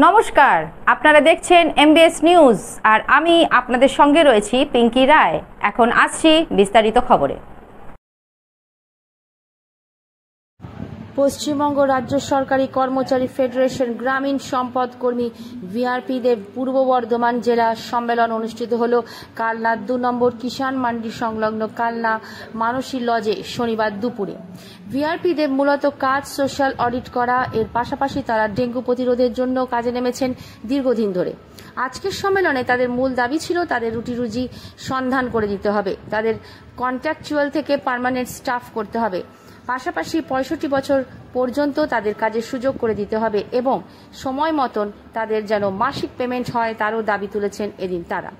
নমস্কার, আপনারা দেখছেন এমবিএস নিউজ আর আমি আপনাদের সঙ্গে রয়েছি পিঙ্কি রায়। এখন আসছি বিস্তারিত খবরে। পশ্চিমবঙ্গ রাজ্য সরকারি কর্মচারী ফেডারেশন গ্রামীণ সম্পদ কর্মী ভিআরপিদের পূর্ব বর্ধমান জেলা সম্মেলন অনুষ্ঠিত হল কালনা 2 নম্বর কিষাণ মান্ডি সংলগ্ন কালনা মানসী লজে শনিবার দুপুরে। ভিআরপিদের মূলত কাজ সোশ্যাল অডিট করা, এর পাশাপাশি তারা ডেঙ্গু প্রতিরোধের জন্য কাজে নেমেছেন দীর্ঘদিন ধরে। আজকের সম্মেলনে তাদের মূল দাবি ছিল তাদের রুটি রুজি সন্ধান করে দিতে হবে, তাদের কন্ট্রাকচুয়াল থেকে পার্মানেন্ট স্টাফ করতে হবে, পাশাপাশি 65 বছর পর্যন্ত তাদের কাজের সুযোগ করে দিতে হবে এবং সময় মতন তাদের যেন মাসিক পেমেন্ট হয় তারও দাবি তুলেছেন এদিন তারা।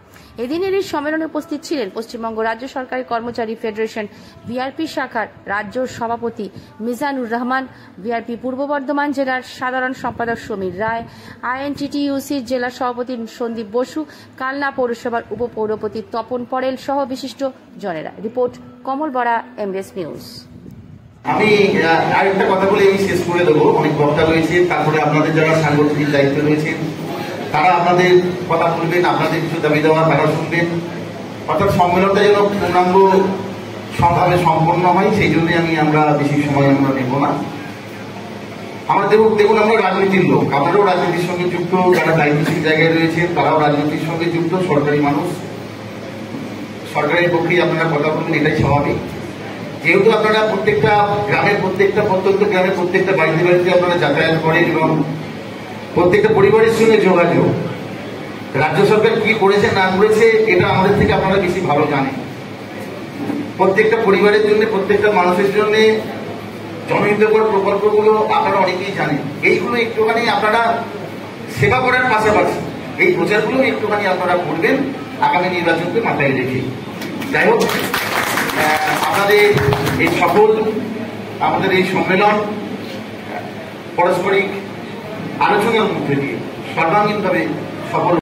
এদিনের এই সম্মেলনে উপস্থিত ছিলেন পশ্চিমবঙ্গ রাজ্য সরকারি কর্মচারী ফেডারেশন ভিআরপি শাখার রাজ্য সভাপতি মিজানুর রহমান, ভিআরপি পূর্ব বর্ধমান জেলার সাধারণ সম্পাদক সমীর রায়, আইএনটিটিইউসির জেলা সভাপতি সন্দীপ বসু, কালনা পৌরসভার উপপৌরপতি তপন পরেল সহ বিশিষ্ট জনেরা। রিপোর্ট কমল বরা, এমবিএস নিউজ। আমি আরেকটা কথা বলে আমি শেষ করে দেবো। অনেক বক্তা রয়েছে, তারপরে আপনাদের যারা সাংগঠনিক দায়িত্ব রয়েছে তারা আপনাদের কথা বলবেন, আপনাদের কিছু দাবি দেওয়া তারা শুনবেন। অর্থাৎ সম্মেলনটা যেন পূর্ণাঙ্গ ভাবে সম্পন্ন হয়, সেই জন্যই আমরা বেশি সময় নেব না। আমরা দেখুন আমরা রাজনীতির লোক, আপনারাও রাজনীতির সঙ্গে যুক্ত, যারা দায়িত্বশীল জায়গায় রয়েছে তারাও রাজনীতির সঙ্গে যুক্ত, সরকারি মানুষ, সরকারের পক্ষেই আপনারা কথা বলবেন, এটাই স্বাভাবিক। যেহেতু আপনারা প্রত্যেকটা গ্রামের প্রত্যন্ত গ্রামের প্রত্যেকটা বাড়িতে বাড়িতে আপনারা যাতায়াত করেন এবং প্রত্যেকটা পরিবারের সঙ্গে যোগাযোগ, রাজ্য সরকার কি করেছে না করেছে এটা আমাদের থেকে আপনারা বেশি ভালো জানেন। প্রত্যেকটা পরিবারের জন্য, প্রত্যেকটা মানুষের জন্য জনহিতকর প্রকল্পগুলো আপনারা অনেকেই জানেন। এইগুলো একটুখানি আপনারা সেবা করার পাশাপাশি এই প্রচারগুলো একটুখানি আপনারা করবেন আগামী নির্বাচনকে মাথায় রেখে। যাই হোক, আপনাদের এই আমাদের এই সম্মেলন পারস্পরিক আলোচনার মধ্যে দিয়ে সর্বাঙ্গীনভাবে সফল